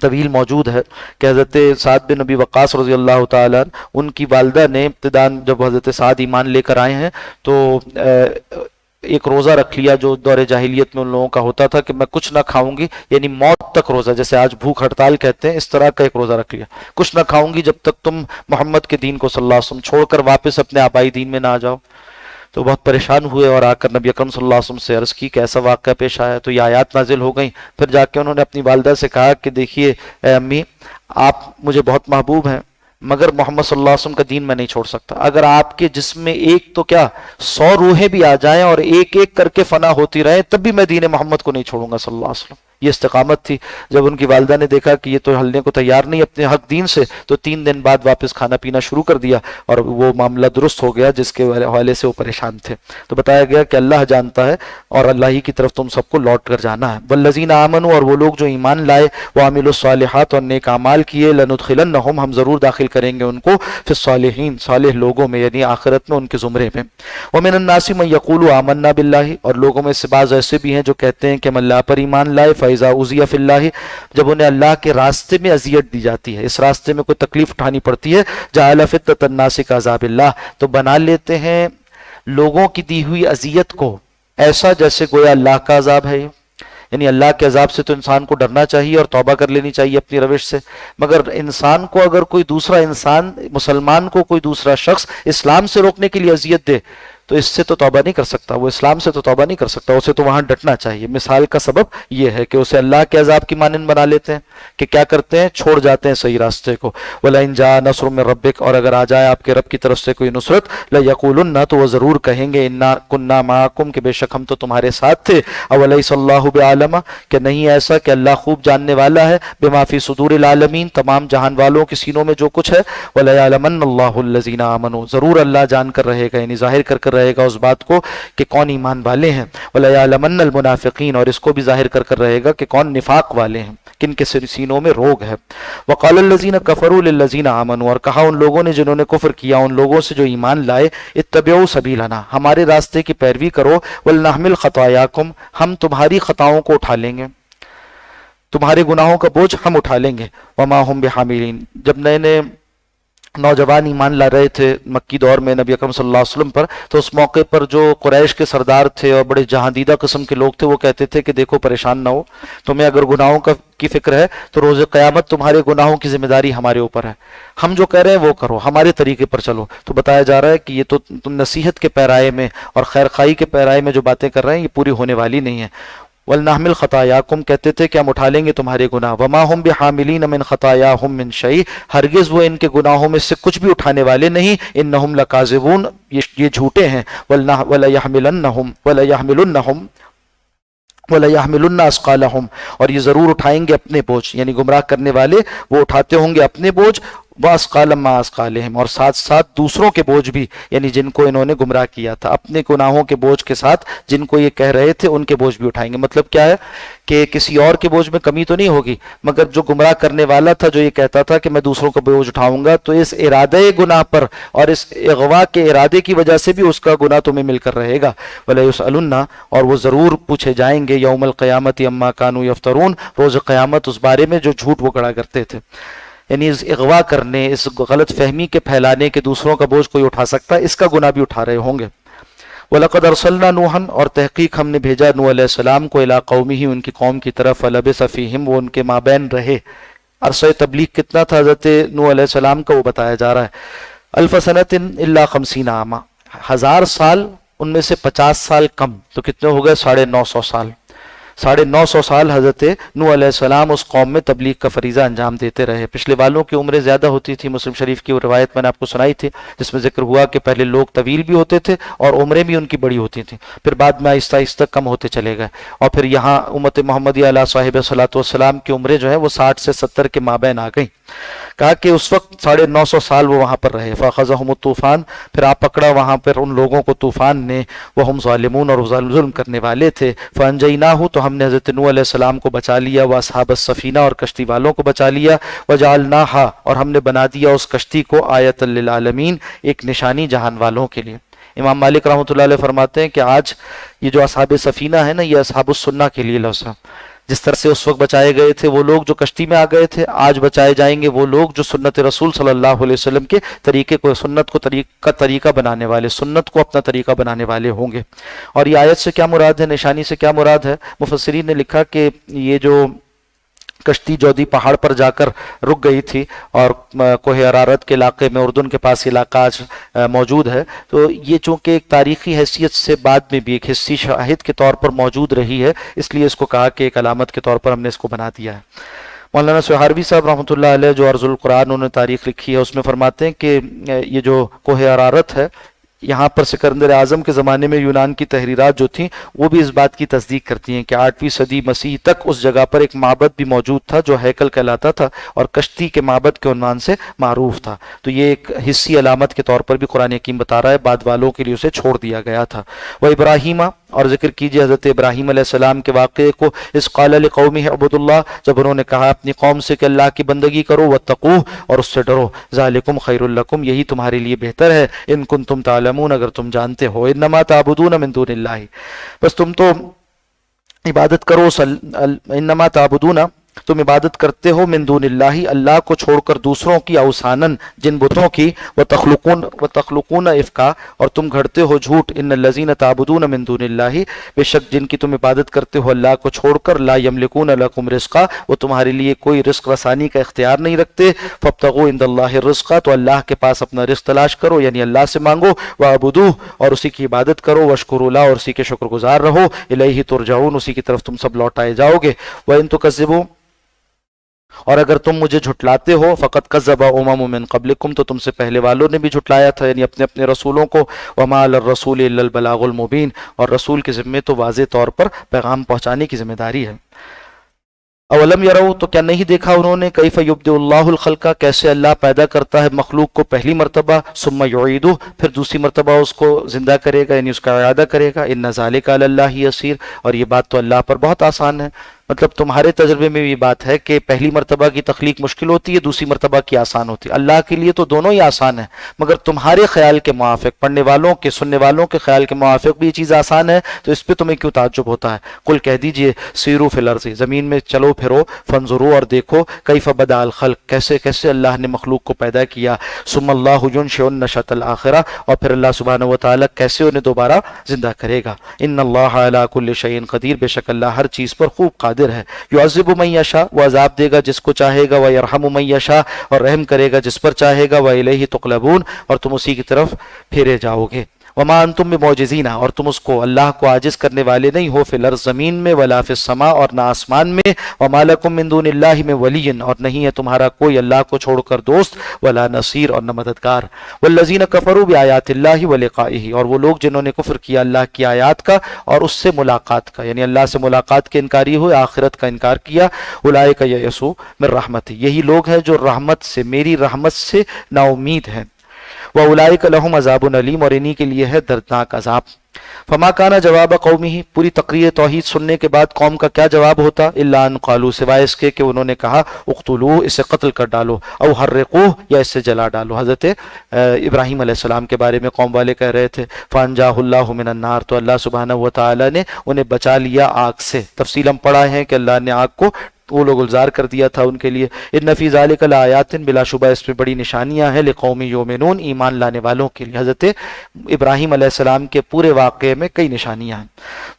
طویل موجود ہے کہ حضرت سعد بن نبی وقاص رضی اللہ تعالیٰ ان کی والدہ نے ابتداً جب حضرت سعد ایمان لے کر آئے ہیں تو ایک روزہ رکھ لیا جو دور جاہلیت میں ان لوگوں کا ہوتا تھا کہ میں کچھ نہ کھاؤں گی، یعنی موت تک روزہ، جیسے آج بھوک ہڑتال کہتے ہیں، اس طرح کا ایک روزہ رکھ لیا، کچھ نہ کھاؤں گی جب تک تم محمد کے دین کو صلی اللہ علیہ وسلم چھوڑ کر واپس اپنے آبائی دین میں نہ آ جاؤ۔ تو بہت پریشان ہوئے اور آ کر نبی اکرم صلی اللہ علیہ وسلم سے عرض کی کہ ایسا واقعہ پیش آیا، تو یہ آیات نازل ہو گئیں۔ پھر جا کے انہوں نے اپنی والدہ سے کہا کہ دیکھیے اے امی، آپ مجھے بہت محبوب ہیں مگر محمد صلی اللہ علیہ وسلم کا دین میں نہیں چھوڑ سکتا، اگر آپ کے جسم میں ایک تو کیا 100 روحیں بھی آ جائیں اور ایک ایک کر کے فنا ہوتی رہیں تب بھی میں دین محمد کو نہیں چھوڑوں گا صلی اللہ علیہ وسلم۔ یہ استقامت تھی۔ جب ان کی والدہ نے دیکھا کہ یہ تو ہلنے کو تیار نہیں اپنے حق دین سے، تو 3 دن بعد واپس کھانا پینا شروع کر دیا اور وہ معاملہ درست ہو گیا جس کے حوالے سے وہ پریشان تھے۔ تو بتایا گیا کہ اللہ جانتا ہے اور اللہ ہی کی طرف تم سب کو لوٹ کر جانا ہے۔ والذین آمنوا، اور وہ لوگ جو ایمان لائے، وعملوا الصالحات، اور نیک اعمال کیے، لندخلنہم، ہم ضرور داخل کریں گے ان کو، فی الصالحین، صالح لوگوں میں، یعنی آخرت میں ان کے زمرے میں۔ ومن الناس من یقول آمنا باللہ، اور لوگوں میں سے بعض ایسے بھی ہیں جو کہتے ہیں کہ ہم اللہ پر ایمان لائے، فَإِذَا أُوذِيَ فِي اللَّهِ، جب انہیں اللہ کے راستے میں اذیت دی جاتی ہے، اس راستے میں کوئی تکلیف اٹھانی پڑتی ہے، جعل فتنة الناس كعذاب اللہ، تو بنا لیتے ہیں لوگوں کی دی ہوئی اذیت کو ایسا جیسے گویا اللہ کا عذاب ہے۔ یعنی اللہ کے عذاب سے تو انسان کو ڈرنا چاہیے اور توبہ کر لینی چاہیے اپنی روش سے، مگر انسان کو اگر کوئی دوسرا انسان، مسلمان کو کوئی دوسرا شخص اسلام سے روکنے کے لیے اذیت دے تو اس سے تو توبہ نہیں کر سکتا، وہ اسلام سے تو توبہ نہیں کر سکتا، اسے تو وہاں ڈٹنا چاہیے۔ مثال کا سبب یہ ہے کہ اسے اللہ کے عذاب کی مانند بنا لیتے ہیں کہ کیا کرتے ہیں، چھوڑ جاتے ہیں صحیح راستے کو۔ وَلَئِن جَاءَ نَصْرٌ مِّن رَّبِّكَ، اور اگر آ جائے آپ کے رب کی طرف سے کوئی نصرت، لَيَقُولُنَّ، تو وہ ضرور کہیں گے، اِنَّا كُنَّا مَعَكُمْ، کہ بے شک ہم تو تمہارے ساتھ تھے۔ أَوَلَيْسَ اللَّهُ بِعَالِمٍ، کہ نہیں ایسا کہ اللہ خوب جاننے والا ہے، بِمَا فِي صُدُورِ الْعَالَمِينَ، تمام جہان والوں کے سینوں میں جو کچھ ہے، وَلَيَعْلَمَنَّ اللَّهُ الَّذِينَ آمَنُوا، ضرور اللہ جان کر رہے گا، یعنی ظاہر کر رہے گا اس بات کو کہ کون ایمان والے ہیں، وَلَيَعْلَمَنَّ الْمُنَافِقِينَ، اور اس کو بھی ظاہر کر رہے گا کہ کون نفاق والے ہیں، کن کے سینوں میں روگ ہے۔ وَقَالَ الَّذِينَ كَفَرُوا لِلَّذِينَ آمَنُوا، اور کہا ان لوگوں نے جنہوں نے کفر کیا ان لوگوں سے جو ایمان لائے، اتَّبِعُوا سَبِيلَنَا، ہمارے راستے کی پیروی کرو، وَلْنَحْمِلْ خَطَايَاكُمْ، ہم تمہاری خطاؤں کو اٹھا لیں گے، تمہارے گناہوں کا بوجھ ہم اٹھا لیں گے۔ وَمَا هُمْ بِحَامِلِينَ، جب نئے نوجوان ایمان لا رہے تھے مکی دور میں نبی اکرم صلی اللہ علیہ وسلم پر، تو اس موقع پر جو قریش کے سردار تھے اور بڑے جہاندیدہ قسم کے لوگ تھے وہ کہتے تھے کہ دیکھو پریشان نہ ہو، تمہیں اگر گناہوں کی فکر ہے تو روز قیامت تمہارے گناہوں کی ذمہ داری ہمارے اوپر ہے، ہم جو کہہ رہے ہیں وہ کرو، ہمارے طریقے پر چلو۔ تو بتایا جا رہا ہے کہ یہ تو تم نصیحت کے پیرائے میں اور خیر خواہی کے پیرائے میں جو باتیں کر رہے ہیں یہ پوری ہونے والی نہیں ہیں۔ وَلْنَحْمِلْ خَطَايَاكُمْ، کہتے تھے کہ ہم اٹھا لیں گے تمہارے گناہ۔ وَمَا هُمْ بِحَامِلِينَ مِنْ خَطَايَاهُمْ مِنْ شَيْءٍ، ہرگز وہ ان کے گناہوں میں سے کچھ بھی اٹھانے والے نہیں، إِنَّهُمْ لَكَاذِبُونَ، یہ جھوٹے ہیں۔ وَلَيَحْمِلُنَّ أَثْقَالَهُمْ، اور یہ ضرور اٹھائیں گے اپنے بوجھ، یعنی گمراہ کرنے والے وہ اٹھاتے ہوں گے اپنے بوجھ، وَأَثْقَالًا مَّعَ أَثْقَالِهِمْ، اور ساتھ ساتھ دوسروں کے بوجھ بھی، یعنی جن کو انہوں نے گمراہ کیا تھا اپنے گناہوں کے بوجھ کے ساتھ جن کو یہ کہہ رہے تھے ان کے بوجھ بھی اٹھائیں گے۔ مطلب کیا ہے کہ کسی اور کے بوجھ میں کمی تو نہیں ہوگی، مگر جو گمراہ کرنے والا تھا جو یہ کہتا تھا کہ میں دوسروں کا بوجھ اٹھاؤں گا، تو اس ارادے گناہ پر اور اس اغوا کے ارادے کی وجہ سے بھی اس کا گناہ تمہیں مل کر رہے گا۔ وَلَيُسْأَلُنَّ، اور وہ ضرور پوچھے جائیں گے، یوم القیامت عما کانوا یفترون، روز قیامت اس بارے میں جو جھوٹ وہ گڑا کرتے تھے۔ یعنی اس اغوا کرنے، اس غلط فہمی کے پھیلانے کے دوسروں کا بوجھ کوئی اٹھا سکتا ہے، اس کا گناہ بھی اٹھا رہے ہوں گے۔ وَلَقَدْ أَرْسَلْنَا نُوحًا، اور تحقیق ہم نے بھیجا نوح علیہ السلام کو، إِلَىٰ قَوْمِهِ، ان کی قوم کی طرف، فَلَبِثَ فِيهِمْ، وہ ان کے مابین رہے۔ عرصہ تبلیغ کتنا تھا حضرت نوح علیہ السلام کا وہ بتایا جا رہا ہے، أَلْفَ سَنَةٍ إِلَّا 50 عَامًا، 1000 سال، ان میں سے 50 سال کم، تو کتنے ہو گئے، 950 سال۔ 950 سال حضرت نوح علیہ السلام اس قوم میں تبلیغ کا فریضہ انجام دیتے رہے۔ پچھلے والوں کی عمریں زیادہ ہوتی تھی، مسلم شریف کی وہ روایت میں نے آپ کو سنائی تھی جس میں ذکر ہوا کہ پہلے لوگ طویل بھی ہوتے تھے اور عمریں بھی ان کی بڑی ہوتی تھیں، پھر بعد میں آہستہ آہستہ کم ہوتے چلے گئے، اور پھر یہاں امت محمدیہ علیہ صاحب صلاۃ والسلام کی عمریں جو ہیں وہ 60 سے 70 کے مابین آ گئیں۔ کہا کہ اس وقت 950 سال وہ وہاں پر رہے۔ فَأَخَذَهُمُ الطوفان، پھر آپ پکڑا وہاں پر ان لوگوں کو طوفان نے، وَهُمْ ظَالِمُونَ، اور ظلم کرنے والے تھے۔ فَأَنْجَيْنَاهُ، تو ہم نے حضرت نوح علیہ السلام کو بچا لیا، وَأَصْحَابَ السَّفِينَةِ، اور کشتی والوں کو بچا لیا، وَجَعَلْنَاهَا، اور ہم نے بنا دیا اس کشتی کو، آیَةً لِلْعَالَمِينَ، ایک نشانی جہان والوں کے لیے۔ امام مالک رحمۃ اللہ علیہ فرماتے ہیں کہ آج یہ جو اصحاب سفینہ ہے نا، یہ اصحاب السنہ کے لیے لفظ ہے، جس طرح سے اس وقت بچائے گئے تھے وہ لوگ جو کشتی میں آ گئے تھے، آج بچائے جائیں گے وہ لوگ جو سنت رسول صلی اللہ علیہ وسلم کے طریقے کو، سنت کو طریقہ بنانے والے، سنت کو اپنا طریقہ بنانے والے ہوں گے۔ اور یہ آیت سے کیا مراد ہے، نشانی سے کیا مراد ہے؟ مفسرین نے لکھا کہ یہ جو کشتی جودی پہاڑ پر جا کر رک گئی تھی اور کوہ ارارت کے علاقے میں، اردن کے پاس علاقہ آج موجود ہے، تو یہ چونکہ ایک تاریخی حیثیت سے بعد میں بھی ایک حصی شاہد کے طور پر موجود رہی ہے، اس لیے اس کو کہا کہ ایک علامت کے طور پر ہم نے اس کو بنا دیا ہے۔ مولانا سہاروی صاحب رحمۃ اللہ علیہ جو ارض القرآن انہوں نے تاریخ لکھی ہے، اس میں فرماتے ہیں کہ یہ جو کوہ ارارت ہے، یہاں پر سکندر اعظم کے زمانے میں یونان کی تحریرات جو تھیں وہ بھی اس بات کی تصدیق کرتی ہیں کہ 8ویں صدی مسیح تک اس جگہ پر ایک معبد بھی موجود تھا جو ہیکل کہلاتا تھا اور کشتی کے معبد کے عنوان سے معروف تھا۔ تو یہ ایک حصی علامت کے طور پر بھی قرآن حکیم بتا رہا ہے، بعد والوں کے لیے اسے چھوڑ دیا گیا تھا۔ وہ ابراہیمہ، اور ذکر کیجئے حضرت ابراہیم علیہ السلام کے واقعے کو، اس قال لقومہ اعبدوا اللہ، جب انہوں نے کہا اپنی قوم سے کہ اللہ کی بندگی کرو، واتقوہ، اور اس سے ڈرو، ذالکم خیر لکم، یہی تمہارے لیے بہتر ہے، ان کنتم تعلمون، اگر تم جانتے ہو، انما تعبدون من دون اللہ، بس تم تو عبادت کرو، انما تعبدون، تم عبادت کرتے ہو من دون اللہ، اللہ کو چھوڑ کر دوسروں کی، اوثانن، جن بتوں کی، وتخلقون افکا، اور تم گھڑتے ہو جھوٹ، ان الذین تعبدون من دون اللہ، بے شک جن کی تم عبادت کرتے ہو اللہ کو چھوڑ کر، لا یملکون لکم رزقا، وہ تمہارے لیے کوئی رزق رسانی کا اختیار نہیں رکھتے، فابتغوا عند اللہ الرزق، تو اللہ کے پاس اپنا رزق تلاش کرو، یعنی اللہ سے مانگو، واعبدوہ، اور اسی کی عبادت کرو، واشکروا لہ، اور اسی کے شکر گزار رہو، الیہ ترجعون، اسی کی طرف تم سب لوٹائے جاؤ گے، وان تکذبوا، اور اگر تم مجھے جھٹلاتے ہو، فقط کذب امم من قبلکم، تو تم سے پہلے والوں نے بھی جھٹلایا تھا، یعنی اپنے اپنے رسولوں کو، وما علی الرسول الا البلاغ المبین، اور رسول کے ذمے تو واضح طور پر پیغام پہنچانے کی ذمہ داری ہے۔ اولم یرو، تو کیا نہیں دیکھا انہوں نے، کیف یبدئ اللہ الخلق، کیسے اللہ پیدا کرتا ہے مخلوق کو پہلی مرتبہ، ثم یعیدہ، پھر دوسری مرتبہ اس کو زندہ کرے گا، یعنی اس کا اعادہ کرے گا، ان ذالک علی اللہ یسیر، اور یہ بات تو اللہ پر بہت آسان ہے۔ مطلب تمہارے تجربے میں بھی بات ہے کہ پہلی مرتبہ کی تخلیق مشکل ہوتی ہے، دوسری مرتبہ کی آسان ہوتی ہے، اللہ کے لیے تو دونوں ہی آسان ہیں، مگر تمہارے خیال کے موافق، پڑھنے والوں کے، سننے والوں کے خیال کے موافق بھی یہ چیز آسان ہے، تو اس پہ تمہیں کیوں تعجب ہوتا ہے؟ قل کہہ دیجئے، سیروا فی الارض، زمین میں چلو پھرو، فانظروا، اور دیکھو، کیف بدأ الخلق، کیسے کیسے اللہ نے مخلوق کو پیدا کیا، ثم اللہ ینشئ النشأۃ الآخرہ، اور پھر اللہ سبحانہ وتعالی کیسے انہیں دوبارہ زندہ کرے گا، ان اللہ علی کل شیء قدیر، بے شک اللہ ہر چیز پر خوب قادر ہے، یعذب من یشاء، وہ عذاب دے گا جس کو چاہے گا، ویرحم من یشاء، اور رحم کرے گا جس پر چاہے گا، والیہ تقلبون، اور تم اسی کی طرف پھیرے جاؤ گے، وما انتم بمعجزین، اور تم اس کو، اللہ کو عاجز کرنے والے نہیں ہو، فی الارض، زمین میں، ولا فی السماء، اور نہ آسمان میں، وما لکم من دون اللہ من ولی، اور نہیں ہے تمہارا کوئی اللہ کو چھوڑ کر دوست، ولا نصیر، اور نہ مددگار، والذین کفروا بآیات اللہ ولقائہ، اور وہ لوگ جنہوں نے کفر کیا اللہ کی آیات کا اور اس سے ملاقات کا، یعنی اللہ سے ملاقات کے انکاری ہوئے، آخرت کا انکار کیا، اولئک یئسوا من رحمتی، یہی لوگ ہیں جو رحمت سے، میری رحمت سے نا امید ہیں، وَأُولَئِكَ لَهُمْ عَذَابٌ أَلِيمٌ، اور انہی کے لیے ہے دردناک عذاب۔ فما کانا جواب قومی، پوری تقریر توحید سننے کے بعد قوم کا کیا جواب ہوتا، الا ان قالوا، سوائے اس کے کہ انہوں نے کہا، اقتلوہ، اسے قتل کر ڈالو، او حرقوہ، یا اس سے جلا ڈالو۔ حضرت ابراہیم علیہ السلام کے بارے میں قوم والے کہہ رہے تھے، فانجاہ اللہ من النار، تو اللہ سبحانہ وتعالی نے انہیں بچا لیا آگ سے۔ تفصیل ہم پڑھا ہے کہ اللہ نے آگ کو وہ لوگ گلزار کر دیا تھا ان کے لیے۔ ان فی ذالک لآیات، بلا شبہ اس میں بڑی نشانیاں ہیں، لقوم یؤمنون، ایمان لانے والوں کے لیے۔ حضرت ابراہیم علیہ السلام کے پورے واقعے میں کئی نشانیاں ہیں۔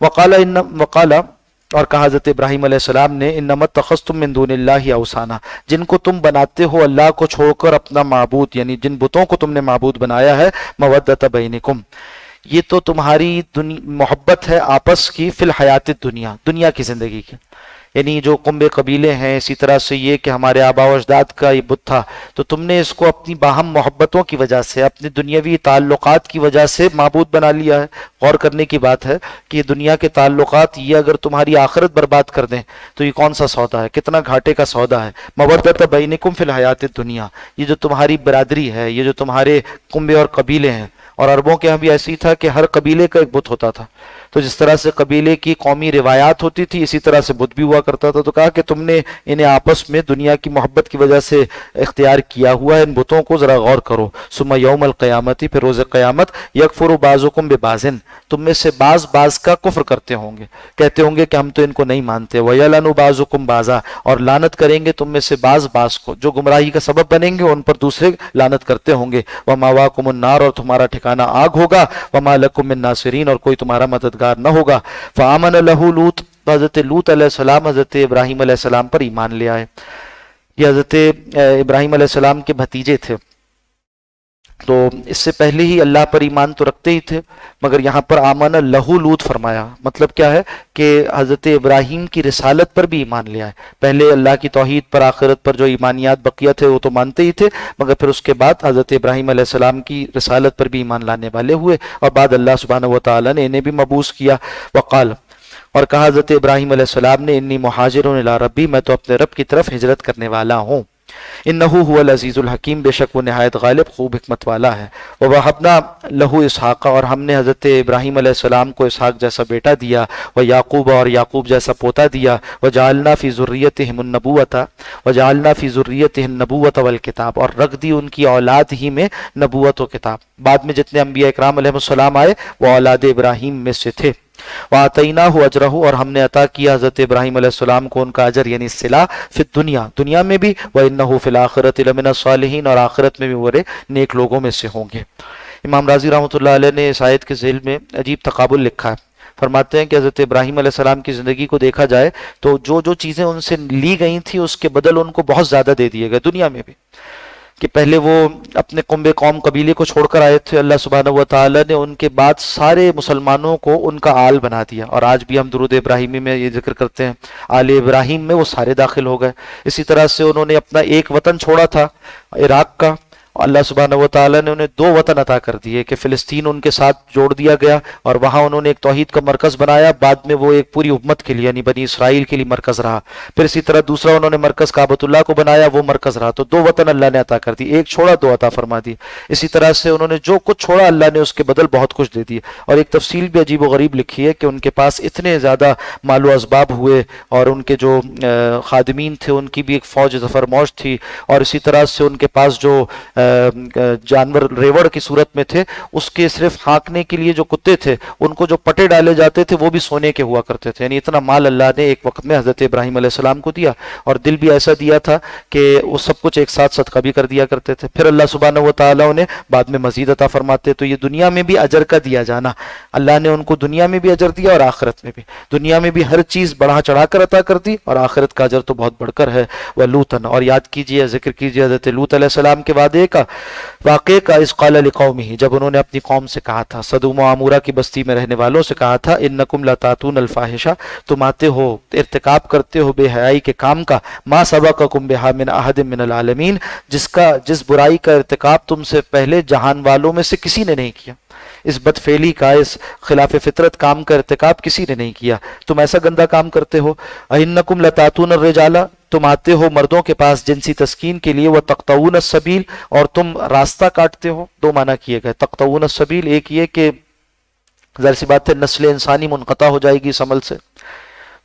وقال، اور کہا حضرت ابراہیم علیہ السلام نے، انما اتخذتم من دون اللہ اوثانا، جن کو تم بناتے ہو اللہ کو چھوڑ کر اپنا معبود، یعنی جن بتوں کو تم نے معبود بنایا ہے، مودۃ بینکم، یہ تو تمہاری محبت ہے آپس کی، فی الحیات الدنیا، دنیا کی زندگی کی، یعنی جو کنبے قبیلے ہیں، اسی طرح سے یہ کہ ہمارے آباء و اجداد کا یہ بت تھا، تو تم نے اس کو اپنی باہم محبتوں کی وجہ سے، اپنی دنیاوی تعلقات کی وجہ سے معبود بنا لیا ہے۔ غور کرنے کی بات ہے کہ دنیا کے تعلقات یہ اگر تمہاری آخرت برباد کر دیں تو یہ کون سا سودا ہے، کتنا گھاٹے کا سودا ہے۔ مودۃ بینکم فی الحیات الدنیا، یہ جو تمہاری برادری ہے، یہ جو تمہارے کنبے اور قبیلے ہیں، اور عربوں کے یہاں بھی ایسی تھا کہ ہر قبیلے کا ایک بت ہوتا تھا، تو جس طرح سے قبیلے کی قومی روایات ہوتی تھی اسی طرح سے بت بھی ہوا کرتا تھا. تو کہا کہ تم نے انہیں آپس میں دنیا کی محبت کی وجہ سے اختیار کیا ہوا ہے، ان بتوں کو ذرا غور کرو. ثم یوم القیامتی، پھر روز قیامت، یکفر بعضکم ببعض، تم میں سے بعض کا کفر کرتے ہوں گے، کہتے ہوں گے کہ ہم تو ان کو نہیں مانتے. ویلعن بعضکم بعضا، اور لعنت کریں گے تم میں سے بعض کو، جو گمراہی کا سبب بنیں گے ان پر دوسرے لعنت کرتے ہوں گے. وماواکم النار، اور تمہارا ٹھکانہ آگ ہوگا. وما لکم من ناصرین، اور کوئی تمہارا مددگار نہ ہوگا. فآمن لہ لوط، حضرت لوط علیہ السلام حضرت ابراہیم علیہ السلام پر ایمان لے آئے. یہ حضرت ابراہیم علیہ السلام کے بھتیجے تھے، تو اس سے پہلے ہی اللہ پر ایمان تو رکھتے ہی تھے، مگر یہاں پر آمن لہو لوط فرمایا. مطلب کیا ہے کہ حضرت ابراہیم کی رسالت پر بھی ایمان لے آئے. پہلے اللہ کی توحید پر، آخرت پر جو ایمانیات بقیہ تھے وہ تو مانتے ہی تھے، مگر پھر اس کے بعد حضرت ابراہیم علیہ السلام کی رسالت پر بھی ایمان لانے والے ہوئے، اور بعد اللہ سبحانہ و تعالیٰ نے انہیں بھی مبعوث کیا. وقال، اور کہا حضرت ابراہیم علیہ السلام نے، انی مہاجر الی ربی، میں تو اپنے رب کی طرف ہجرت کرنے والا ہوں. انہو هو العزیز الحکیم، بے شک وہ نہایت غالب خوب حکمت والا ہے. ووہبنا لہو اسحاق، اور ہم نے حضرت ابراہیم علیہ السلام کو اسحاق جیسا بیٹا دیا. ویعقوب، اور یعقوب جیسا پوتا دیا. وجعلنا فی ذریتہم النبوۃ، وجعلنا فی ذریتہم النبوۃ والکتاب، اور رکھ دی ان کی اولاد ہی میں نبوت و کتاب. بعد میں جتنے انبیاء اکرام علیہ السلام آئے وہ اولاد ابراہیم میں سے تھے. وَآتَيْنَاهُ أَجْرَهُ، اور ہم نے عطا کیا حضرت ابراہیم علیہ السلام کو ان کا اجر یعنی صلہ، فی الدنیا، دنیا میں بھی، وَإِنَّهُ فِي الْآخِرَةِ لَمِنَ الصَّالِحِينَ، اور آخرت میں بھی وہ نیک لوگوں میں سے ہوں گے. امام رازی رحمۃ اللہ علیہ نے اس آیت کے ذیل میں عجیب تقابل لکھا ہے. فرماتے ہیں کہ حضرت ابراہیم علیہ السلام کی زندگی کو دیکھا جائے تو جو چیزیں ان سے لی گئی تھیں اس کے بدل ان کو بہت زیادہ دے دیے گئے دنیا میں بھی. کہ پہلے وہ اپنے قوم قبیلے کو چھوڑ کر آئے تھے، اللہ سبحانہ و تعالیٰ نے ان کے بعد سارے مسلمانوں کو ان کا آل بنا دیا، اور آج بھی ہم درود ابراہیمی میں یہ ذکر کرتے ہیں آل ابراہیم میں وہ سارے داخل ہو گئے. اسی طرح سے انہوں نے اپنا ایک وطن چھوڑا تھا عراق کا، اللہ سبحانہ و تعالیٰ نے انہیں 2 وطن عطا کر دیے کہ فلسطین ان کے ساتھ جوڑ دیا گیا اور وہاں انہوں نے ایک توحید کا مرکز بنایا. بعد میں وہ ایک پوری امت کے لیے یعنی بنی اسرائیل کے لیے مرکز رہا. پھر اسی طرح دوسرا انہوں نے مرکز کعبۃ اللہ کو بنایا، وہ مرکز رہا. تو 2 وطن اللہ نے عطا کر دی، ایک چھوڑا 2 عطا فرما دی. اسی طرح سے انہوں نے جو کچھ چھوڑا اللہ نے اس کے بدل بہت کچھ دے دی. اور ایک تفصیل بھی عجیب و غریب لکھی ہے کہ ان کے پاس اتنے زیادہ مال و اسباب ہوئے، اور ان کے جو خادمین تھے ان کی بھی ایک فوج ظفر موج تھی. اور اسی طرح سے ان کے پاس جو جانور ریوڑ کی صورت میں تھے، اس کے صرف ہانکنے کے لیے جو کتے تھے ان کو جو پٹے ڈالے جاتے تھے وہ بھی سونے کے ہوا کرتے تھے. یعنی اتنا مال اللہ نے ایک وقت میں حضرت ابراہیم علیہ السلام کو دیا، اور دل بھی ایسا دیا تھا کہ وہ سب کچھ ایک ساتھ صدقہ بھی کر دیا کرتے تھے. پھر اللہ سبحانہ و تعالیٰ انہیں بعد میں مزید عطا فرماتے. تو یہ دنیا میں بھی اجر کا دیا جانا، اللہ نے ان کو دنیا میں بھی اجر دیا اور آخرت میں بھی. دنیا میں بھی ہر چیز بڑھا چڑھا کر عطا کر دی، اور آخرت کا اجر تو بہت بڑھ کر ہے. وَلُوطًا، اور یاد کیجئے، ذکر کیجئے حضرت لوط علیہ السلام کے واقعے کا، اذ قال لقومہ، جب انہوں نے اپنی قوم سے کہا تھا، سدوم و عمورہ کی بستی میں رہنے والوں سے کہا تھا، انکم لتاتون الفاحشہ، تم آتے ہو ارتکاب کرتے ہو بے حیائی کے کام کا، ما سبقکم بہا من احد من العالمین، جس برائی کا ارتکاب تم سے پہلے جہان والوں میں سے کسی نے نہیں کیا. اس بدفعلی کا، اس خلاف فطرت کام کا ارتکاب کسی نے نہیں کیا. تم ایسا گندا کام کرتے ہو. انکم لتاتون الرجال، تم آتے ہو مردوں کے پاس جنسی تسکین کے لیے. وتقطعون السبیل، اور تم راستہ کاٹتے ہو. 2 معنی کیے گئے. تقطعون السبیل، ایک یہ کہ ظاہر سی بات ہے نسل انسانی منقطع ہو جائے گی اس عمل سے.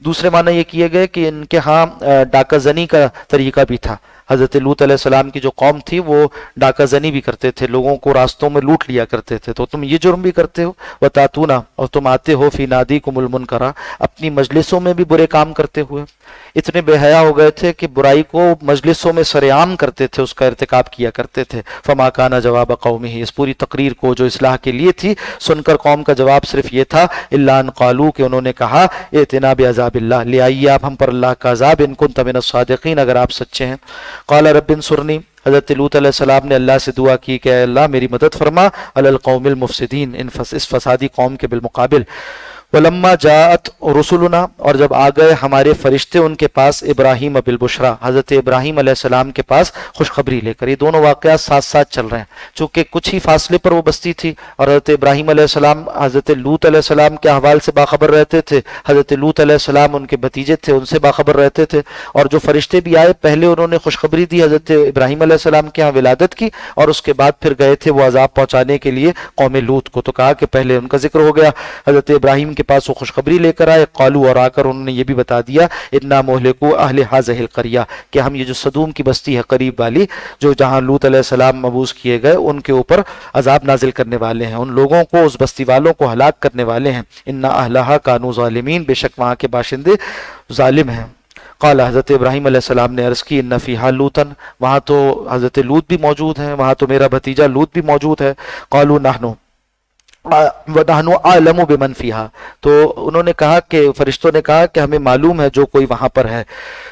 دوسرے معنی یہ کیے گئے کہ ان کے ہاں ڈاکہ زنی کا طریقہ بھی تھا. حضرت لوط علیہ السلام کی جو قوم تھی وہ ڈاکہ زنی بھی کرتے تھے، لوگوں کو راستوں میں لوٹ لیا کرتے تھے. تو تم یہ جرم بھی کرتے ہو. وتاتونا، اور تم آتے ہو فی نادیکم المنکرہ، اپنی مجلسوں میں بھی برے کام کرتے ہوئے. اتنے بے حیا ہو گئے تھے کہ برائی کو مجلسوں میں سر عام کرتے تھے، اس کا ارتکاب کیا کرتے تھے. فما کان جواب قومہ، اس پوری تقریر کو جو اصلاح کے لیے تھی سن کر قوم کا جواب صرف یہ تھا، الا ان قالوا، کہ انہوں نے کہا، ائتنا بعذاب اللہ، لے آئیے آپ ہم پر اللہ کا عذاب، ان کنت من الصادقین، اگر آپ سچے ہیں. قال رب انصرنی، حضرت لوط علیہ السلام نے اللہ سے دعا کی کہ اے اللہ میری مدد فرما، علی القوم المفسدین، اس فسادی قوم کے بالمقابل. ولما جاءت رسولنا، اور جب آ گئے ہمارے فرشتے ان کے پاس، ابراہیم بالبشرا، حضرت ابراہیم علیہ السلام کے پاس خوشخبری لے کر۔ یہ دونوں واقعات ساتھ ساتھ چل رہے ہیں، چونکہ کچھ ہی فاصلے پر وہ بستی تھی، اور حضرت ابراہیم علیہ السلام حضرت لوط علیہ السلام کے احوال سے باخبر رہتے تھے، حضرت لوط علیہ السلام ان کے بھتیجے تھے، ان سے باخبر رہتے تھے، اور جو فرشتے بھی آئے پہلے انہوں نے خوشخبری دی حضرت ابراہیم علیہ السلام کے ہاں ولادت کی، اور اس کے بعد پھر گئے تھے وہ عذاب پہنچانے کے لیے قوم لوط کو، تو کہا کہ پہلے ان کا ذکر ہو گیا۔ حضرت ابراہیم کے پاس وہ خوشخبری لے کر آئے، قالو، اور آ کر انہوں نے یہ بھی بتا دیا، انا مہلکو اہل ہذہ القریہ، کہ ہم یہ جو صدوم کی بستی ہے قریب والی، جو جہاں لوط علیہ السلام مبعوث کیے گئے، ان کے اوپر عذاب نازل کرنے والے ہیں، ان لوگوں کو، اس بستی والوں کو ہلاک کرنے والے ہیں۔ انا اہلہا کانوا ظالمین، بے شک وہاں کے باشندے ظالم ہیں۔ قال، حضرت ابراہیم علیہ السلام نے عرض کی، ان فیہا لوطا، وہاں تو حضرت لوط بھی موجود ہیں، وہاں تو میرا بھتیجا لوط بھی موجود ہے۔ قالوا نحن وَنَحْنُ أَعْلَمُ بِمَنْ فِيهَا، تو انہوں نے کہا کہ فرشتوں نے کہا کہ ہمیں معلوم ہے جو کوئی وہاں پر ہے،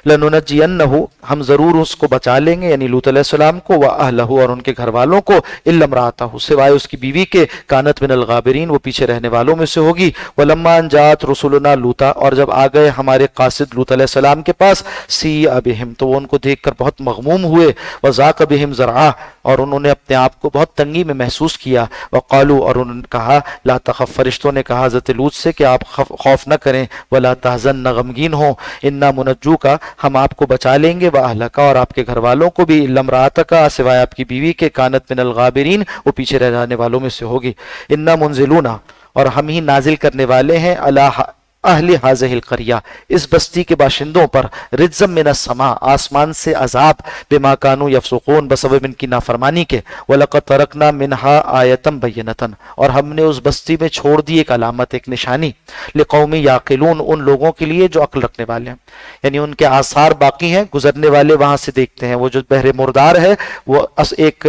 لَنُنَجِّيَنَّهُ، ہم ضرور اس کو بچا لیں گے، یعنی لوط علیہ السلام کو، وَأَهْلَهُ، اور ان کے گھر والوں کو، إِلَّا امْرَأَتَهُ، سوائے اس کی بیوی کے، كَانَتْ مِنَ الْغَابِرِينَ، وہ پیچھے رہنے والوں میں سے ہوگی۔ وَلَمَّا أَن جَاءَتْ رُسُلُنَا لُوطًا، اور جب آ گئے ہمارے قاصد لوط علیہ السلام کے پاس، سِیءَ بِهِمْ، تو وہ ان کو دیکھ کر بہت مغموم ہوئے، وَضَاقَ بِهِمْ ذَرْعًا، اور انہوں نے اپنے آپ کو بہت تنگی میں محسوس کیا، وَقَالُوا، اور انہوں نے کہا، لا تخف، فرشتوں نے کہا حضرت لوط سے کہ آپ خوف نہ کریں، ولا تحزن، نہ غمگین ہوں، انا منجوکا، ہم آپ کو بچا لیں گے، واہلکا، اور آپ کے گھر والوں کو بھی، الا امراتکا، سوائے آپ کی بیوی کے، کانت من الغابرین، وہ پیچھے رہ جانے والوں میں سے ہوگی، انا منزلون، اور ہم ہی نازل کرنے والے ہیں، اللہ اہل ہذہ القریہ، اس بستی کے باشندوں پر، رجزم من السماء، آسمان سے عذاب، بما کانوا یفسقون، بسبب ان کی نافرمانی کے، وَلَقَدْ تَرَكْنَا مِنْهَا آیَةً بَيِّنَةً، اور ہم نے اس بستی میں چھوڑ دی ایک علامت، ایک نشانی، لِقَوْمٍ یعقلون، ان لوگوں کے لیے جو عقل رکھنے والے ہیں، یعنی ان کے آثار باقی ہیں، گزرنے والے وہاں سے دیکھتے ہیں، وہ جو بحر مردار ہے وہ ایک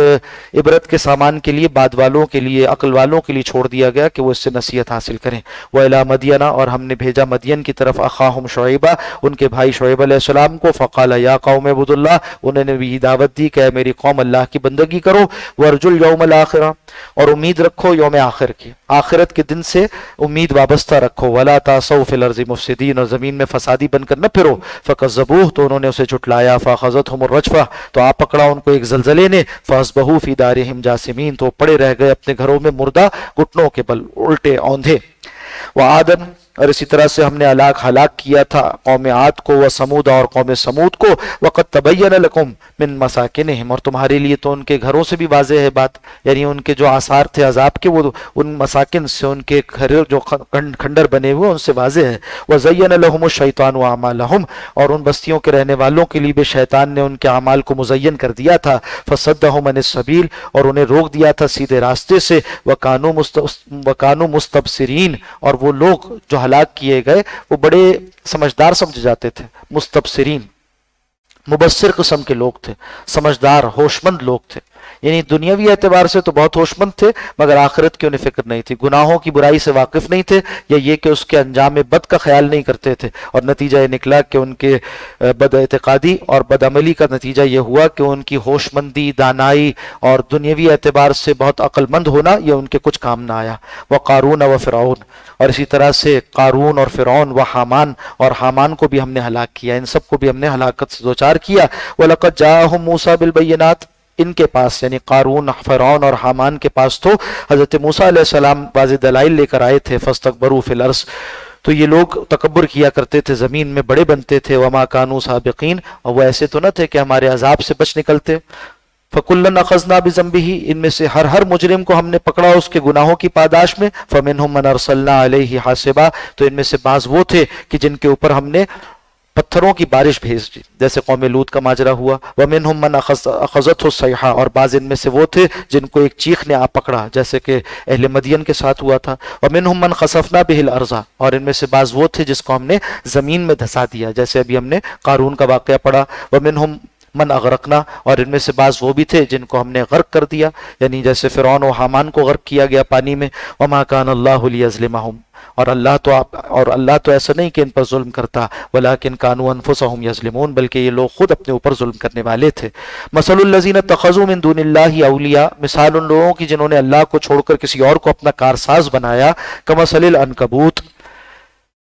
عبرت کے سامان کے لیے، بعد والوں کے لیے، عقل والوں کے لیے چھوڑ دیا گیا کہ وہ اس سے نصیحت حاصل کریں۔ وَإِلَىٰ مَدْيَنَ، اور ہم نے بھیجا مدین کی طرف، اخاہم شعیبہ، ان کے بھائی شعیب علیہ السلام کو، فقال یا قوم اعبدوا اللہ، انہوں نے بھی دعوت دی کہ اے میری قوم اللہ کی بندگی کرو، وارجو الیوم الآخرہ، اور امید رکھو یوم آخر کی، آخرت کے دن سے امید وابستہ رکھو، ولا تعصوا فی الارض مفسدین، اور زمین میں فسادی بن کر نہ پھرو، فکذبوہ، تو انہوں نے اسے جھٹلایا، فاخذتہم الرجفہ، تو آ پکڑا ان کو ایک زلزلے نے، فاصبحوا فی دارہم جاثمین، تو پڑے رہ گئے اپنے گھروں میں مردہ، گھٹنوں کے بل، الٹے اوندھے۔ وعادن، اور اسی طرح سے ہم نے ہلاک کیا تھا قوم عاد کو، وثمود، اور قوم سمود کو، وقد تبین لکم من مساکنہم، اور تمہارے لیے تو ان کے گھروں سے بھی واضح ہے بات، یعنی ان کے جو آثار تھے عذاب کے، وہ ان مساکن سے، ان کے گھر جو کھنڈر بنے ہوئے ان سے واضح ہے۔ وزین لہم الشیطان اعمالہم، اور ان بستیوں کے رہنے والوں کے لیے بھی شیطان نے ان کے اعمال کو مزین کر دیا تھا، فصدہم عن السبیل، اور انہیں روک دیا تھا سیدھے راستے سے، وکانوا مستبصرین، اور وہ لوگ جو ہلاک کیے گئے وہ بڑے سمجھدار سمجھے جاتے تھے، مستبصرین، مبصر قسم کے لوگ تھے، سمجھدار، ہوشمند لوگ تھے، یعنی دنیاوی اعتبار سے تو بہت ہوشمند تھے، مگر آخرت کی انہیں فکر نہیں تھی، گناہوں کی برائی سے واقف نہیں تھے، یا یہ کہ اس کے انجام بد کا خیال نہیں کرتے تھے، اور نتیجہ یہ نکلا کہ ان کے بد اعتقادی اور بد عملی کا نتیجہ یہ ہوا کہ ان کی ہوشمندی، دانائی اور دنیاوی اعتبار سے بہت عقل مند ہونا یہ ان کے کچھ کام نہ آیا۔ وقارون وفرعون، اور اسی طرح سے قارون اور فرعون، وحامان، اور حامان کو بھی ہم نے ہلاک کیا، ان سب کو بھی ہم نے ہلاکت سے دوچار کیا۔ وَلَقَدْ جَاءَهُم مُوسَىٰ بِالْبَيِّنَاتِ، ان کے پاس یعنی قارون، فرعون اور حامان کے پاس تو حضرت موسیٰ علیہ السلام واضح دلائل لے کر آئے تھے، فَاسْتَكْبَرُوا فِي الْأَرْضِ، تو یہ لوگ تکبر کیا کرتے تھے، زمین میں بڑے بنتے تھے، وَمَا كَانُوا سَابِقِينَ، اور وہ ایسے تو نہ تھے کہ ہمارے عذاب سے بچ نکلتے۔ فَكُلًّا أَخَذْنَا بِذَنبِهِ، ان میں سے ہر مجرم کو ہم نے پکڑا اس کے گناہوں کی پاداش میں، فَمِنْهُم مَّنْ أَرْسَلْنَا عَلَيْهِ حَاصِبًا، تو ان میں سے بعض وہ تھے کہ جن کے اوپر ہم نے پتھروں کی بارش بھیج دی، جیسے قوم لوط کا ماجرا ہوا۔ وَمِنْهُم مَّنْ أَخَذَتْهُ الصَّيْحَةُ، اور بعض ان میں سے وہ تھے جن کو ایک چیخ نے آ پکڑا، جیسے کہ اہل مدین کے ساتھ ہوا تھا۔ وَمِنْهُم مَّنْ خَسَفْنَا بِهِ الْأَرْضَ، اور ان میں سے بعض وہ تھے جس کو ہم نے زمین میں دھسا دیا، جیسے ابھی ہم نے قارون کا واقعہ پڑھا۔ وَمِنْهُم من اغرقنا، اور ان میں سے بعض وہ بھی تھے جن کو ہم نے غرق کر دیا، یعنی جیسے فرعون و حامان کو غرق کیا گیا پانی میں۔ وما كان اللہ لیظلمہم، اور اللہ تو ایسا نہیں کہ ان پر ظلم کرتا، ولکن كانوا انفسهم یظلمون، بلکہ یہ لوگ خود اپنے اوپر ظلم کرنے والے تھے۔ مثل الذین اتخذوا من دون اللہ اولیاء، مثال ان لوگوں کی جنہوں نے اللہ کو چھوڑ کر کسی اور کو اپنا کارساز بنایا، کمثل العنکبوت،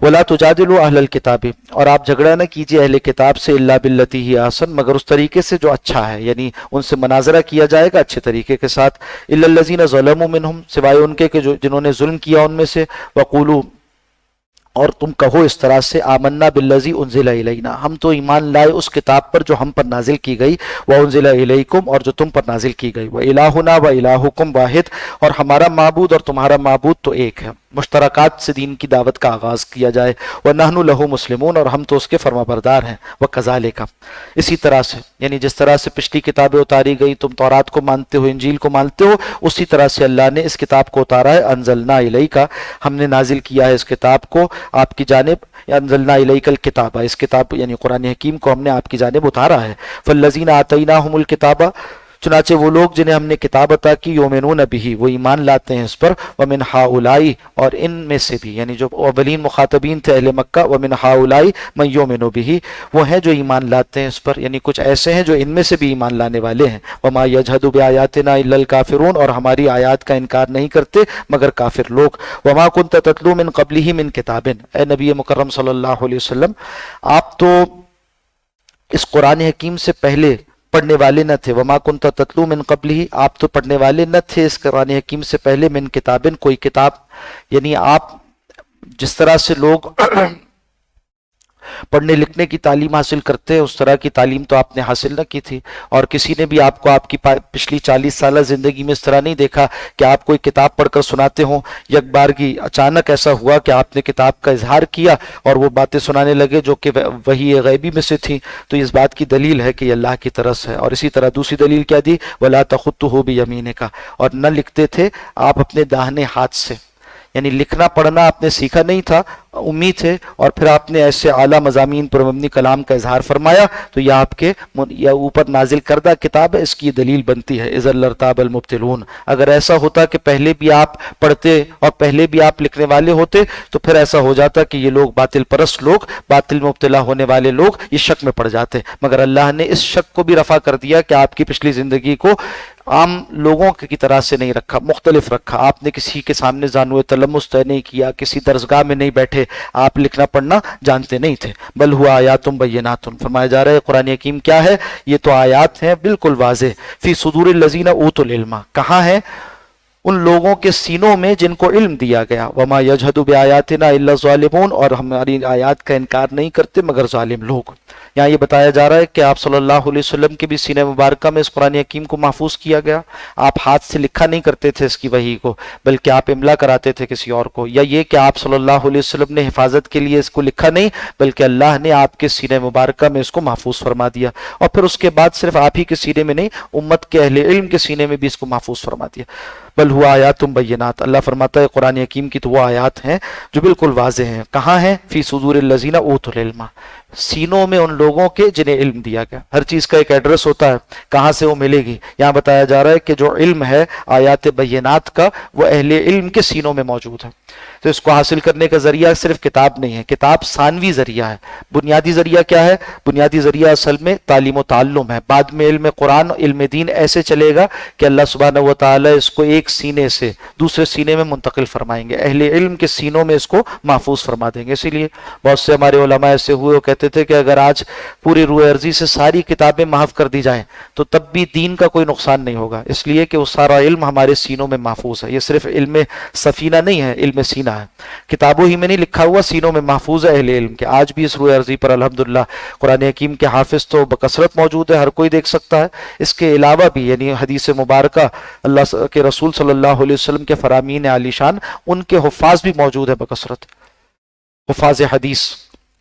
ولا تجادلوا اہل الکتاب، اور آپ جھگڑا نہ کیجیے اہل کتاب سے، الا باللتی ہی احسن، مگر اس طریقے سے جو اچھا ہے، یعنی ان سے مناظرہ کیا جائے گا اچھے طریقے کے ساتھ، الا الذین ظلموا منہم، سوائے ان کے کہ جنہوں نے ظلم کیا ان میں سے، وقولوا، اور تم کہو اس طرح سے، آمنا بالذی انزل الینا، ہم تو ایمان لائے اس کتاب پر جو ہم پر نازل کی گئی، وانزل الیکم، اور جو تم پر نازل کی گئی، والہنا والہکم واحد، اور ہمارا معبود اور تمہارا معبود تو ایک ہے۔ مشترکات سے دین کی دعوت کا آغاز کیا جائے، وَنَحْنُ لَهُ مُسْلِمُونَ، اور ہم تو اس کے فرما بردار ہیں، وَكَذَلِكَ، اسی طرح سے، یعنی جس طرح سے پچھلی کتابیں اتاری گئی، تم تورات کو مانتے ہو، انجیل کو مانتے ہو، اسی طرح سے اللہ نے اس کتاب کو اتارا ہے، انزلنا الیک، ہم نے نازل کیا ہے اس کتاب کو آپ کی جانب، انزلنا الیک الکتاب، اس کتاب یعنی قرآن حکیم کو ہم نے آپ کی جانب اتارا ہے، فالذین آتیناہم الکتاب، چنانچہ وہ لوگ جنہیں ہم نے کتاب عطا کی، یؤمنون بہ، وہ ایمان لاتے ہیں اس پر، ومن ہؤلاء، اور ان میں سے بھی، یعنی جو اولین مخاطبین تھے اہل مکہ، ومن ہؤلاء من یؤمن بہ، وہ ہیں جو ایمان لاتے ہیں اس پر، یعنی کچھ ایسے ہیں جو ان میں سے بھی ایمان لانے والے ہیں، وما یجحد بآیاتنا الا الکافرون، اور ہماری آیات کا انکار نہیں کرتے مگر کافر لوگ، وما کنت تتلو من قبلہ من کتاب، اے نبی مکرم صلی اللہ علیہ وسلم، آپ تو اس قرآن حکیم سے پہلے پڑھنے والے نہ تھے، وما کنت تتلو من قبلہ، آپ تو پڑھنے والے نہ تھے اس قرآن حکیم سے پہلے، من کتابن، کوئی کتاب، یعنی آپ جس طرح سے لوگ پڑھنے لکھنے کی تعلیم حاصل کرتے ہیں، اس طرح کی تعلیم تو آپ نے حاصل نہ کی تھی، اور کسی نے بھی آپ کو آپ کی پچھلی 40 سالہ زندگی میں اس طرح نہیں دیکھا کہ آپ کوئی کتاب پڑھ کر سناتے ہوں، یک بارگی اچانک ایسا ہوا کہ آپ نے کتاب کا اظہار کیا اور وہ باتیں سنانے لگے جو کہ وحی غیبی میں سے تھیں، تو اس بات کی دلیل ہے کہ یہ اللہ کی طرف سے ہے۔ اور اسی طرح دوسری دلیل کیا دی، وَلَا تَخُطُّهُ بِيَمِينِكَ، اور نہ لکھتے تھے آپ اپنے داہنے ہاتھ سے، یعنی لکھنا پڑھنا آپ نے سیکھا نہیں تھا، امید ہے، اور پھر آپ نے ایسے اعلیٰ مضامین پر مبنی کلام کا اظہار فرمایا، تو یہ آپ کے یا اوپر نازل کردہ کتاب ہے، اس کی دلیل بنتی ہے، اذا لارتاب المبطلون، اگر ایسا ہوتا کہ پہلے بھی آپ پڑھتے اور پہلے بھی آپ لکھنے والے ہوتے تو پھر ایسا ہو جاتا کہ یہ لوگ باطل پرست لوگ، باطل میں مبتلا ہونے والے لوگ یہ شک میں پڑ جاتے، مگر اللہ نے اس شک کو بھی رفع کر دیا کہ آپ کی پچھلی زندگی کو عام لوگوں کی طرح سے نہیں رکھا، مختلف رکھا، آپ نے کسی کے سامنے زانوئے تلمس طے نہیں کیا، کسی درسگاہ میں نہیں بیٹھے، آپ لکھنا پڑھنا جانتے نہیں تھے، بل ہوا آیات بینات، فرمایا جا رہا ہے قرآن حکیم کیا ہے، یہ تو آیات ہیں بالکل واضح، فی صدور الذین اوتوا العلم، کہاں ہے، ان لوگوں کے سینوں میں جن کو علم دیا گیا، وما یجحد بآیاتنا الا الظالمون، اور ہماری آیات کا انکار نہیں کرتے مگر ظالم لوگ۔ یہاں یہ بتایا جا رہا ہے کہ آپ صلی اللہ علیہ وسلم کے بھی سینہ مبارکہ میں اس قرآن حکیم کو محفوظ کیا گیا، آپ ہاتھ سے لکھا نہیں کرتے تھے اس کی وحی کو، بلکہ آپ املا کراتے تھے کسی اور کو، یا یہ کہ آپ صلی اللہ علیہ وسلم نے حفاظت کے لیے اس کو لکھا نہیں، بلکہ اللہ نے آپ کے سینہ مبارکہ میں اس کو محفوظ فرما دیا، اور پھر اس کے بعد صرف آپ ہی کے سینے میں نہیں، امت کے اہل علم کے سینے میں بھی اس کو محفوظ فرما دیا، بل ہوا آیات بینات، اللہ فرماتا ہے قرآن حکیم کی تو وہ آیات ہیں جو بالکل واضح ہیں، کہاں ہیں، فی صدور الذین اوتوا العلم، سینوں میں ان لوگوں کے جنہیں علم دیا گیا، ہر چیز کا ایک ایڈریس ہوتا ہے، کہاں سے وہ ملے گی، یہاں بتایا جا رہا ہے کہ جو علم ہے آیات بینات کا وہ اہل علم کے سینوں میں موجود ہے، تو اس کو حاصل کرنے کا ذریعہ صرف کتاب نہیں ہے، کتاب ثانوی ذریعہ ہے، بنیادی ذریعہ کیا ہے، بنیادی ذریعہ اصل میں تعلیم و تعلم ہے، بعد میں علم قرآن، علم دین ایسے چلے گا کہ اللہ سبحانہ و تعالی اس کو ایک سینے سے دوسرے سینے میں منتقل فرمائیں گے، اہل علم کے سینوں میں اس کو محفوظ فرما دیں گے۔ اسی لیے بہت سے ہمارے علماء ایسے ہوئے وہ کہتے تھے کہ اگر آج پوری روح ارضی سے ساری کتابیں محو کر دی جائیں تو تب بھی دین کا کوئی نقصان نہیں ہوگا، اس لیے کہ وہ سارا علم ہمارے سینوں میں محفوظ ہے، یہ صرف علم سفینہ نہیں ہے، علم سینہ ہے، کتابوں ہی میں نہیں لکھا ہوا، سینوں میں محفوظ ہے اہل علم کے۔ آج بھی اس روح ارضی پر الحمدللہ قرآن حکیم کے حافظ تو بکثرت موجود ہے، ہر کوئی دیکھ سکتا ہے، اس کے علاوہ بھی یعنی حدیث مبارکہ اللہ کے رسول صلی اللہ علیہ وسلم کے فرامین عالی شان، ان کے حفاظ بھی موجود ہے بکثرت، حفاظ حدیث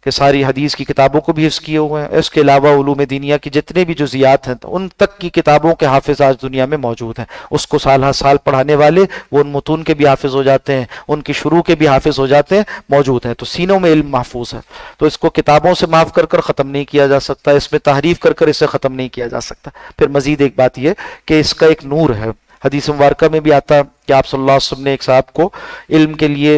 کہ ساری حدیث کی کتابوں کو بھی حفظ کیے ہوئے ہیں، اس کے علاوہ علوم دینیا کی جتنے بھی جزیات ہیں ان تک کی کتابوں کے حافظ آج دنیا میں موجود ہیں، اس کو سال ہر سال پڑھانے والے وہ ان متون کے بھی حافظ ہو جاتے ہیں، ان کی شروع کے بھی حافظ ہو جاتے ہیں، موجود ہیں، تو سینوں میں علم محفوظ ہے، تو اس کو کتابوں سے معاف کر کر ختم نہیں کیا جا سکتا، اس میں تحریف کر کر اسے ختم نہیں کیا جا سکتا۔ پھر مزید ایک بات یہ کہ اس کا ایک نور ہے، حدیث مبارکہ میں بھی آتا کہ آپ صلی اللہ علیہ وسلم نے ایک صاحب کو علم کے لیے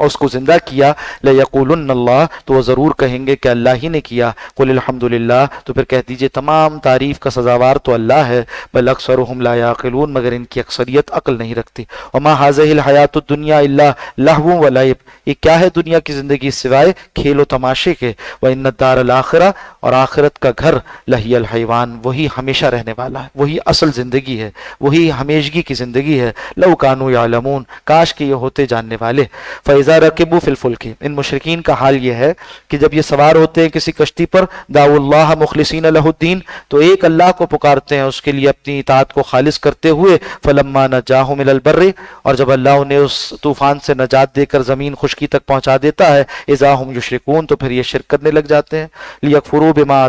اور اس کو زندہ کیا، لَيَقُولُنَّ اللَّهُ، تو وہ ضرور کہیں گے کہ اللہ ہی نے کیا، قُلِ الْحَمْدُلِلَّهِ، تو پھر کہہ دیجئے تمام تعریف کا سزاوار تو اللہ ہے، بل اکثرهم لا يعقلون، مگر ان کی اکثریت عقل نہیں رکھتی۔ وما هذه الحیات الدنیا الا لہو و لعب، یہ کیا ہے دنیا کی زندگی سوائے کھیل و تماشے کے، وان الدار الاخرہ، اور آخرت کا گھر، لہی الحیوان، وہی ہمیشہ رہنے والا ہے، وہی اصل زندگی ہے، وہی ہمیشگی کی زندگی ہے، لو کانوا یعلمون، کاش کہ یہ ہوتے جاننے والے۔ فَإِذَا رَكِبُوا فِي الْفُلْكِ، ان مشرکین کا حال یہ ہے کہ جب یہ سوار ہوتے ہیں کسی کشتی پر، دعوا اللہ مخلصین لہ الدین، تو ایک اللہ کو پکارتے ہیں اس کے لیے اپنی اطاعت کو خالص کرتے ہوئے، فلما نجاہم الی البر، اور جب اللہ انہیں اس طوفان سے نجات دے کر زمین خشکی تک پہنچا دیتا ہے، اذا ہم یشرکون، تو پھر یہ شرک کرنے لگ جاتے ہیں، لیکفروا بما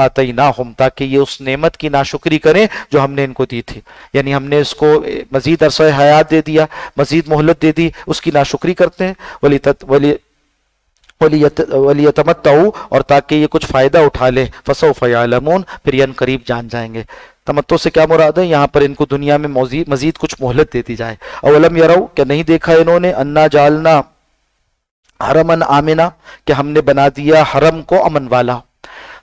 آتیناہم، تاکہ یہ اس نعمت کی ناشکری کریں جو ہم نے ان کو دی تھی، یعنی ہم نے اس کو مزید عرصہ حیات دے دیا، مزید مہلت دے دی، اس کی ناشکری کرتے ہیں، وَلِيَتَمَتَّعُوا، اور تاکہ یہ کچھ فائدہ اٹھا لیں، فَسَوْفَ يَعْلَمُونَ، پھر یہ ان قریب جان جائیں گے۔ تمتع سے کیا مراد ہے؟ یہاں پر ان کو دنیا میں مزید کچھ مہلت دیتی جائے۔ اولم یروا، کیا نہیں دیکھا انہوں نے، انا جعلنا حرمن آمنا، کہ ہم نے بنا دیا حرم کو امن والا۔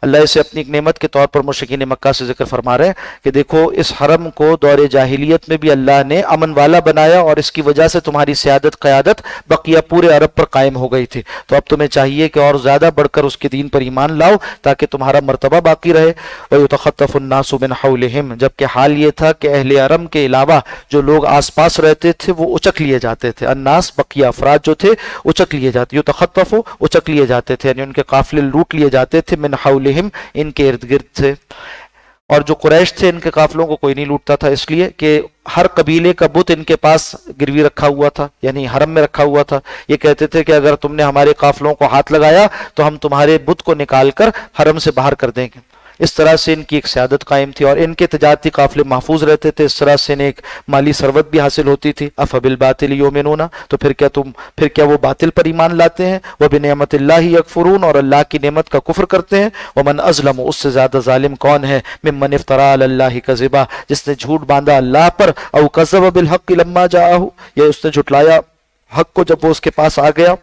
اللہ اسے اپنی ایک نعمت کے طور پر مشرکین مکہ سے ذکر فرما رہے ہیں کہ دیکھو اس حرم کو دور جاہلیت میں بھی اللہ نے امن والا بنایا، اور اس کی وجہ سے تمہاری سیادت قیادت بقیہ پورے عرب پر قائم ہو گئی تھی، تو اب تمہیں چاہیے کہ اور زیادہ بڑھ کر اس کے دین پر ایمان لاؤ تاکہ تمہارا مرتبہ باقی رہے۔ وَيُتَخَطَّفُ النَّاسُ مِنْ حَوْلِهِمْ، جبکہ حال یہ تھا کہ اہل حرم کے علاوہ جو لوگ آس پاس رہتے تھے وہ اچک لیے جاتے تھے، الناس بقیہ افراد جو تھے اچک لیے جاتے، یتخطف اچک لیے جاتے تھے، یعنی ان کے قافلے لوٹ لیے جاتے تھے، من حولہم، ان کے ارد گرد سے۔ اور جو قریش تھے ان کے قافلوں کو کوئی نہیں لوٹتا تھا، اس لیے کہ ہر قبیلے کا بت ان کے پاس گروی رکھا ہوا تھا، یعنی حرم میں رکھا ہوا تھا۔ یہ کہتے تھے کہ اگر تم نے ہمارے قافلوں کو ہاتھ لگایا تو ہم تمہارے بت کو نکال کر حرم سے باہر کر دیں گے۔ اس طرح سے ان کی ایک سیادت قائم تھی، اور ان کے تجارتی قافلے محفوظ رہتے تھے، اس طرح سے انہیں ایک مالی ثروت بھی حاصل ہوتی تھی۔ افبالباطل یؤمنون، تو پھر کیا وہ باطل پر ایمان لاتے ہیں؟ وبنعمت اللہ یکفرون، اور اللہ کی نعمت کا کفر کرتے ہیں۔ ومن ازلم، اس سے زیادہ ظالم کون ہے؟ ممن افترا علی اللہ کذبا، جس نے جھوٹ باندھا اللہ پر، او کذب بالحق لما جاءہ، یا اس نے جھٹلایا حق کو جب وہ اس کے پاس آ گیا۔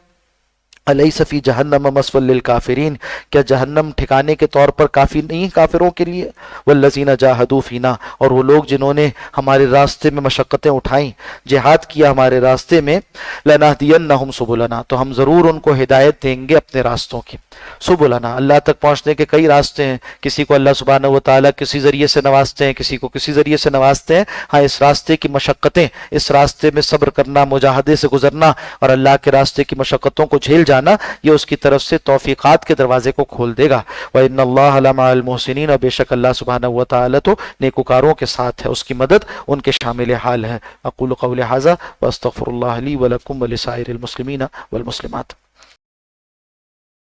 الیس فی جہنم مثوی للکافرین، کیا جہنم ٹھکانے کے طور پر کافی نہیں کافروں کے لیے؟ والذین جاہدوا فینا، اور وہ لوگ جنہوں نے ہمارے راستے میں مشقتیں اٹھائیں، جہاد کیا ہمارے راستے میں، لنہدینہم سبلنا، تو ہم ضرور ان کو ہدایت دیں گے اپنے راستوں کی۔ سبلنا، اللہ تک پہنچنے کے کئی راستے ہیں، کسی کو اللہ سبحانہ و تعالیٰ کسی ذریعے سے نوازتے ہیں، کسی کو کسی ذریعے سے نوازتے ہیں۔ ہاں، اس راستے کی مشقتیں، اس راستے میں صبر کرنا، مجاہدے سے گزرنا اور اللہ کے راستے کی مشقتوں کو جھیل جانا، یہ اس کی طرف سے توفیقات کے دروازے کو کھول دے گا۔ وَإِنَّ اللَّهَ لَمَعَ الْمُحْسِنِينَ، اور بے شک اللہ سبحانہ و تعالیٰ تو نیکوکاروں کے ساتھ ہے، اس کی مدد ان کے شامل حال ہے۔ اقول قولی ھذا واستغفر اللہ لی ولکم ولسائر المسلمین والمسلمات۔